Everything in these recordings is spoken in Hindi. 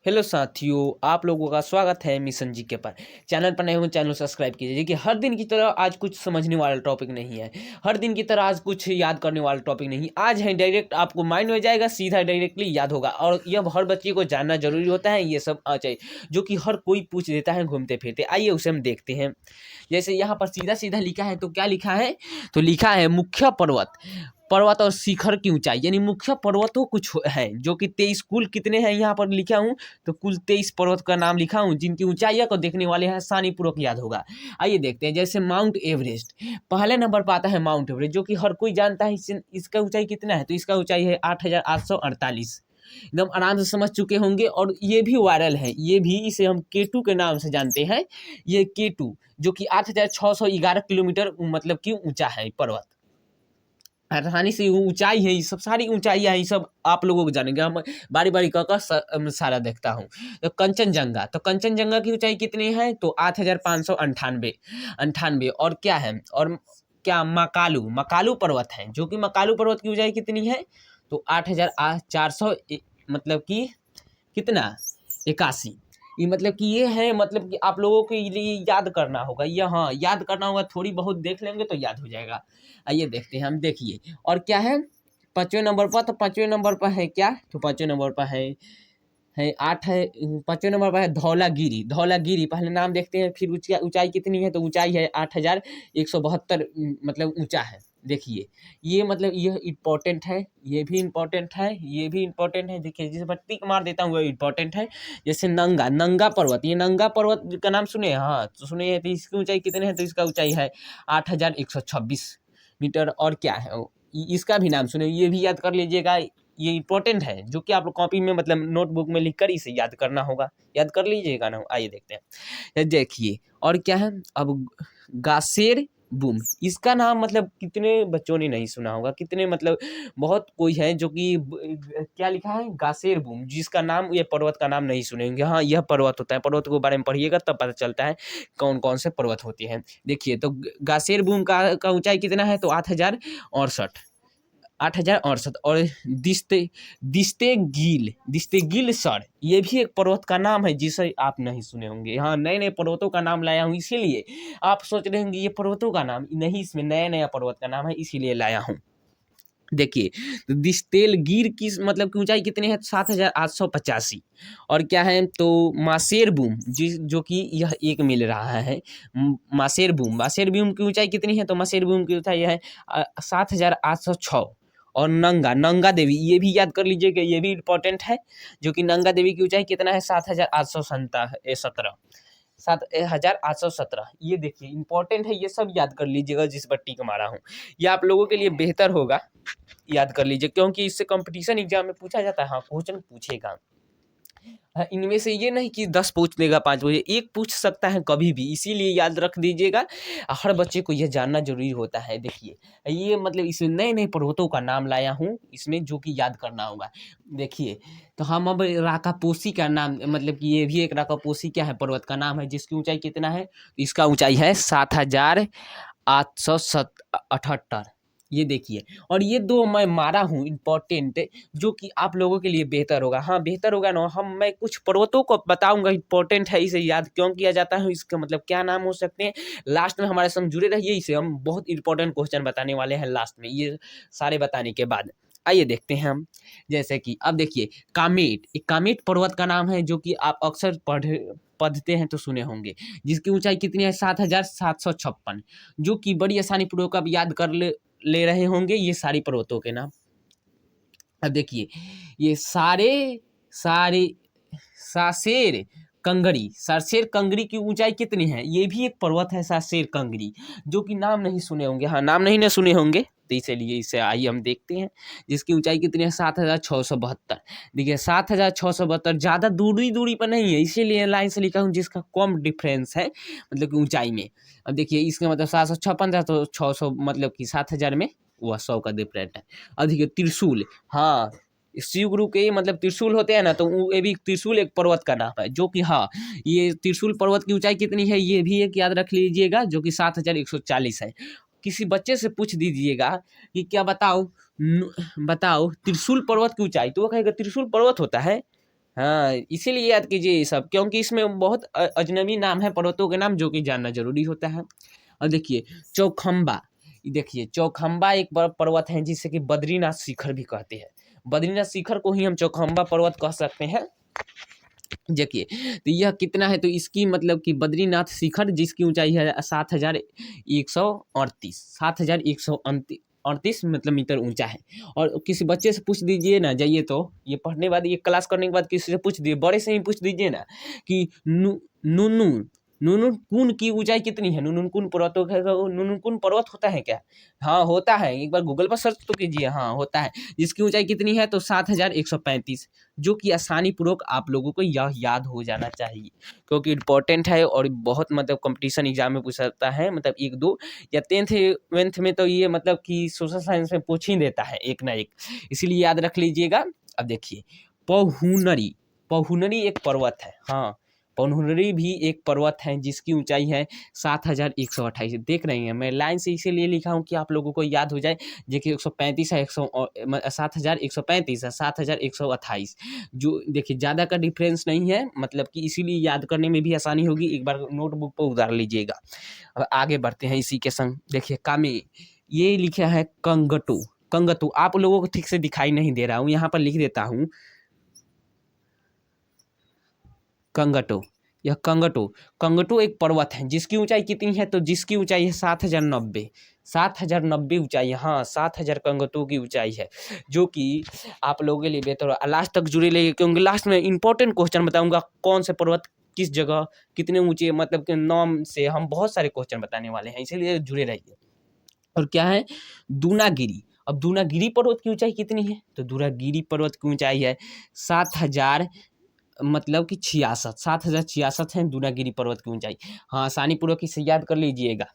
हेलो साथियों, आप लोगों का स्वागत है मिशन जी के पर। चैनल पर नए हो चैनल सब्सक्राइब कीजिए। देखिए, हर दिन की तरह आज कुछ समझने वाला टॉपिक नहीं है, हर दिन की तरह आज कुछ याद करने वाला टॉपिक नहीं। आज है डायरेक्ट आपको माइंड में जाएगा, सीधा डायरेक्टली याद होगा। और यह हर बच्चे को जानना जरूरी होता है, ये सब आ चाहिए जो कि हर कोई पूछ देता है घूमते फिरते। आइए उसे हम देखते हैं। जैसे यहाँ पर सीधा सीधा लिखा है, तो क्या लिखा है? तो लिखा है मुख्य पर्वत। पर्वत और शिखर की ऊंचाई, यानी मुख्य पर्वतों कुछ है जो कि 23 कुल कितने हैं यहाँ पर लिखा हूँ। तो कुल 23 पर्वत का नाम लिखा हूँ जिनकी ऊंचाइयों को देखने वाले हैं आसानी पूर्वक याद होगा। आइए देखते हैं। जैसे माउंट एवरेस्ट पहले नंबर पर आता है, माउंट एवरेस्ट जो कि हर कोई जानता है। इसका ऊंचाई कितना है? तो इसका ऊंचाई है 8,848। एकदम आराम से समझ चुके होंगे। और ये भी वायरल है, ये भी इसे हम केटू के नाम से जानते हैं। ये केटू जो कि 8,611 किलोमीटर मतलब कि ऊंचा है पर्वत। आसानी से ऊंचाई है, ये सब सारी ऊंचाइयां हैं, ये सब आप लोगों को जानेंगे। हम बारी बारी कर सारा देखता हूँ। तो कंचनजंगा, तो कंचनजंगा की ऊंचाई कितनी है? तो 8,598 और क्या है? और क्या मकालू, मकालू पर्वत है जो कि मकालू पर्वत की ऊंचाई कितनी है? तो 8,400 मतलब कि कितना? 81। ये मतलब कि ये है, मतलब कि आप लोगों के लिए याद करना होगा। ये हाँ याद करना होगा, थोड़ी बहुत देख लेंगे तो याद हो जाएगा। आइए देखते हैं हम। देखिए और क्या है 5वें नंबर पर? तो 5वें नंबर पर है क्या? तो 5वें नंबर पर है 8 है। 5वें नंबर पर है धौलागिरी। धौलागिरी पहले नाम देखते हैं, फिर ऊंचाई कितनी है? तो ऊंचाई है 8,172 मतलब ऊंचा है। देखिए ये मतलब यह इम्पोर्टेंट है, ये भी इम्पोर्टेंट है, ये भी इम्पोर्टेंट है। देखिए जिस पर टिक मार देता हूँ वो इम्पोर्टेंट है। जैसे नंगा, नंगा पर्वत, ये नंगा पर्वत का नाम सुने? हाँ तो सुनिए। तो इसकी ऊंचाई कितने है? तो इसका ऊंचाई है 8,126 मीटर। और क्या है इसका भी नाम सुने, ये भी याद कर लीजिएगा। ये इंपॉर्टेंट है जो कि आप लोग कॉपी में मतलब नोटबुक में लिख कर इसे याद करना होगा, याद कर लीजिएगा ना। आइए देखते हैं। देखिए और क्या है अब, गासेर बूम। इसका नाम मतलब कितने बच्चों ने नहीं सुना होगा, कितने मतलब बहुत कोई है जो कि क्या लिखा है? गासेर बूम, जिसका नाम, ये पर्वत का नाम नहीं सुने होंगे। हाँ यह पर्वत होता है, पर्वत के बारे में पढ़िएगा तब पता चलता है कौन कौन से पर्वत होते हैं। देखिए तो गासेर बूम का ऊंचाई कितना है? तो 8,068, 8,068। और दिस्ते दिस्ते गिल सर, ये भी एक पर्वत का नाम है जिसे आप नहीं सुने होंगे। हाँ नए नए पर्वतों का नाम लाया हूँ, इसीलिए आप सोच रहे होंगे ये पर्वतों का नाम नहीं, इसमें नया नया पर्वत का नाम है, इसीलिए लाया हूँ। देखिए तो दिस्तेल गिर की मतलब की ऊंचाई कितनी है? 7,885। और क्या है? तो मासेर बूम जो कि यह एक मिल रहा है। मासेर बूम, मासेर बूम की ऊंचाई कितनी है? तो मासेर बूम की ऊंचाई है 7,806। और नंगा, नंगा देवी, ये भी याद कर लीजिएगा, ये भी इंपॉर्टेंट है। जो कि नंगा देवी की ऊंचाई कितना है? 7,817, 7,817। ये देखिए इंपॉर्टेंट है, ये सब याद कर लीजिएगा जिस पर टिक मारा हूँ। ये आप लोगों के लिए बेहतर होगा, याद कर लीजिए, क्योंकि इससे कंपटीशन एग्जाम में पूछा जाता है। हाँ क्वेश्चन पूछेगा। हाँ, इनमें से ये नहीं कि 10 पूछ लेगा, 5 पूछ, एक पूछ सकता है कभी भी, इसीलिए याद रख दीजिएगा। हर बच्चे को यह जानना जरूरी होता है। देखिए ये मतलब इसमें नए नए पर्वतों का नाम लाया हूँ इसमें, जो कि याद करना होगा। देखिए तो हम अब राकापोसी का नाम, मतलब कि ये भी एक राकापोसी क्या है? पर्वत का नाम है, जिसकी ऊंचाई कितना है? इसका ऊंचाई है 7,878। ये देखिए और ये दो मैं मारा हूँ इंपॉर्टेंट, जो कि आप लोगों के लिए बेहतर होगा। हाँ बेहतर होगा ना, मैं कुछ पर्वतों को बताऊंगा, इंपॉर्टेंट है, इसे याद क्यों किया जाता है, इसका मतलब क्या नाम हो सकते हैं। लास्ट में हमारे संग जुड़े रहिए, इसे हम बहुत इंपॉर्टेंट क्वेश्चन बताने वाले हैं लास्ट में, ये सारे बताने के बाद। आइए देखते हैं हम। जैसे कि अब देखिए कामेट, एक कामेट पर्वत का नाम है जो कि आप अक्सर पढ़ते हैं तो सुने होंगे। जिसकी ऊंचाई कितनी है? 7,756। जो कि बड़ी आसानी पूर्वक आप याद कर ले रहे होंगे ये सारी पर्वतों के नाम। अब देखिए ये सारे सारे सासेर कंगरी, सरसेर कंगरी की ऊंचाई कितनी है? ये भी एक पर्वत है सरसेर कंगरी, जो कि नाम नहीं सुने होंगे। हाँ नाम नहीं ना सुने होंगे, तो इसलिए इसे आइए हम देखते हैं। जिसकी ऊंचाई कितनी है? 7,672। देखिए 7,672 ज़्यादा दूरी पर नहीं है, इसीलिए लाइन से लिखा हूँ, जिसका कम डिफरेंस है मतलब कि ऊंचाई में। अब देखिए इसका मतलब 756 था, तो 600 मतलब कि 7,000 में वह 100 का डिफरेंट है। अब देखिए त्रिशूल, हाँ शिव गुरु के मतलब त्रिशूल होते हैं ना, तो ये भी त्रिशूल एक पर्वत का नाम है। जो कि हाँ ये त्रिशूल पर्वत की ऊंचाई कितनी है? ये भी एक याद रख लीजिएगा, जो कि 7,140 है। किसी बच्चे से पूछ दीजिएगा कि क्या बताओ बताओ त्रिशूल पर्वत की ऊंचाई, तो वो कहेगा त्रिशूल पर्वत होता है। हाँ, इसीलिए याद कीजिए ये सब, क्योंकि इसमें बहुत अजनबी नाम है पर्वतों के नाम, जो कि जानना जरूरी होता है। और देखिए चौखम्बा, देखिए चौखम्बा एक पर्वत है जिसे कि बद्रीनाथ शिखर भी कहते हैं। बद्रीनाथ शिखर को ही हम चौखम्बा पर्वत कह सकते हैं। देखिए तो यह कितना है, तो इसकी मतलब कि बद्रीनाथ शिखर जिसकी ऊंचाई है 7,138, 7,138 मतलब मीटर ऊंचा है। और किसी बच्चे से पूछ दीजिए ना, जाइए तो ये पढ़ने के बाद, ये क्लास करने के बाद किसी से पूछ दीजिए, बड़े से ही पूछ दीजिए ना कि नुनू नुनुनकुन की ऊंचाई कितनी है। नुनुनकुन पर्वतों का नुनुनकुन पर्वत होता है क्या? हाँ होता है, एक बार गूगल पर सर्च तो कीजिए, हाँ होता है। जिसकी ऊंचाई कितनी है, तो 7,135, जो कि आसानी पूर्वक आप लोगों को यह याद हो जाना चाहिए, क्योंकि इम्पोर्टेंट है और बहुत मतलब कंपटीशन एग्जाम में पूछ सकता है, मतलब 1-2 या 10th-11th में तो ये मतलब कि सोशल साइंस में पूछ ही देता है एक ना एक, इसीलिए याद रख लीजिएगा। अब देखिए पहुनरी, पहुनरी एक पर्वत है, हाँ पहुनरी भी एक पर्वत है जिसकी ऊंचाई है 7,128। देख रहे हैं मैं लाइन से इसीलिए लिखा हूँ कि आप लोगों को याद हो जाए। देखिए 135 है, 7,135 है, 7,128, जो देखिए ज़्यादा का डिफरेंस नहीं है, मतलब कि इसीलिए याद करने में भी आसानी होगी। एक बार नोटबुक पर उतार लीजिएगा। अब आगे बढ़ते हैं इसी के संग। देखिए कामे, ये लिखा है कंगटू, कंगटू आप लोगों को ठीक से दिखाई नहीं दे रहा हूँ, यहाँ पर लिख देता हूँ कंगटू। यह कंगटू, कंगटू एक पर्वत है जिसकी ऊंचाई कितनी है, तो जिसकी ऊंचाई है 7,090, 7,090 ऊंचाई, हाँ 7,000 कंगटू की ऊंचाई है, जो कि आप लोगों के लिए बेहतर है। लास्ट तक जुड़े रहिए, क्योंकि लास्ट में इंपॉर्टेंट क्वेश्चन बताऊंगा, कौन से पर्वत किस जगह कितने ऊंचे, मतलब के नाम से हम बहुत सारे क्वेश्चन बताने वाले हैं, इसीलिए जुड़े रहिए। और क्या है दूनागिरी। अब दूनागिरी पर्वत की ऊंचाई कितनी है, तो दूनागिरी पर्वत की ऊंचाई है 7,000 मतलब कि 66, 7,066 है दूनागिरी पर्वत की ऊंचाई। हाँ आसानी पूर्वक इसे याद कर लीजिएगा।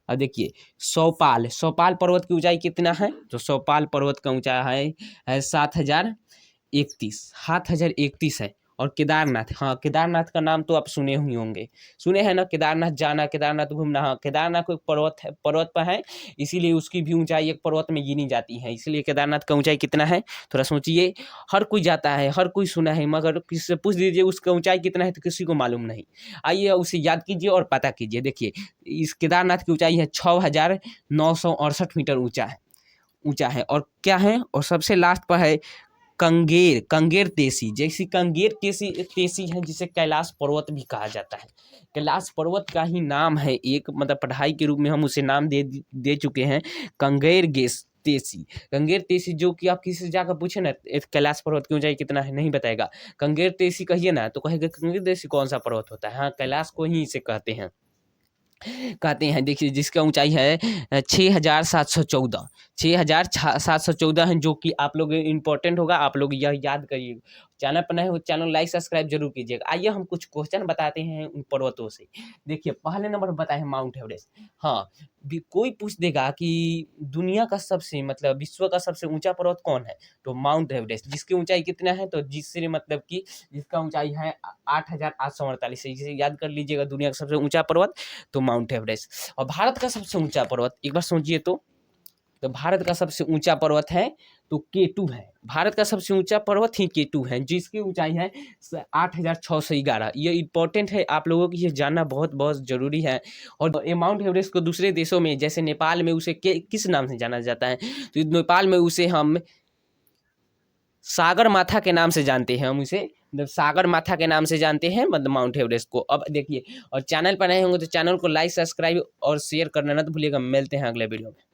अब देखिए सौपाल, सौपाल पर्वत की ऊंचाई कितना है, तो सौपाल पर्वत का ऊंचाई है 7,031, 7,031 है। और केदारनाथ, हाँ केदारनाथ का नाम तो आप सुने ही होंगे, सुने हैं ना, केदारनाथ जाना, केदारनाथ घूमना। हाँ केदारनाथ को एक पर्वत है, पर्वत पर है, इसीलिए उसकी भी ऊंचाई एक पर्वत में गिनी जाती है। इसीलिए केदारनाथ का ऊंचाई कितना है, थोड़ा सोचिए। हर कोई जाता है, हर कोई सुना है, मगर किसी से पूछ दीजिए उसका ऊंचाई कितना है तो किसी को मालूम नहीं। आइए उसे याद कीजिए और पता कीजिए। देखिए इस केदारनाथ की ऊंचाई है 6,968 मीटर ऊंचा है। और क्या है, और सबसे लास्ट पर है कंगेर, कंगेर तेसी, जैसी कंगेर तेसी तेसी है जिसे कैलाश पर्वत भी कहा जाता है। कैलाश पर्वत का ही नाम है एक, मतलब पढ़ाई के रूप में हम उसे नाम दे चुके हैं, कंगेर गेस तेसी, कंगेर तेसी। जो कि आप किसी से जाकर पूछे ना कैलाश पर्वत की ऊंचाई कितना है, नहीं बताएगा, कंगेर तेसी कहिए ना तो कहेगा कंगेर तेसी कौन सा पर्वत होता है। हाँ कैलाश को ही इसे कहते हैं। देखिए जिसका ऊंचाई है 6,714, 6,714 है, जो कि आप लोग इंपॉर्टेंट होगा, आप लोग यह याद करिए। चैनल पर नए हो चैनल लाइक सब्सक्राइब जरूर कीजिएगा। आइए हम कुछ क्वेश्चन बताते हैं उन पर्वतों से। देखिए पहले नंबर पर बताए हैं माउंट एवरेस्ट। हाँ कोई पूछ देगा कि दुनिया का सबसे मतलब विश्व का सबसे ऊंचा पर्वत कौन है, तो माउंट एवरेस्ट। जिसकी ऊंचाई कितना है, तो जिससे मतलब कि जिसका ऊंचाई है 8,848 है, जिसे याद कर लीजिएगा दुनिया का सबसे ऊंचा पर्वत, तो माउंट एवरेस्ट। और भारत का सबसे ऊंचा पर्वत एक बार सोचिए तो भारत का सबसे ऊंचा पर्वत है तो केटू है। भारत का सबसे ऊंचा पर्वत ही केटू है, जिसकी ऊंचाई है 8,611। ये इंपॉर्टेंट है, आप लोगों को ये जानना बहुत बहुत जरूरी है। और ये माउंट एवरेस्ट को दूसरे देशों में जैसे नेपाल में उसे किस नाम से जाना जाता है, तो नेपाल में उसे हम सागर माथा के नाम से जानते हैं, हम उसे मतलब सागर माथा के नाम से जानते हैं, मतलब माउंट एवरेस्ट को। अब देखिए और चैनल पर नए होंगे तो चैनल को लाइक सब्सक्राइब और शेयर करना ना तो भूलिएगा। मिलते हैं अगले वीडियो में।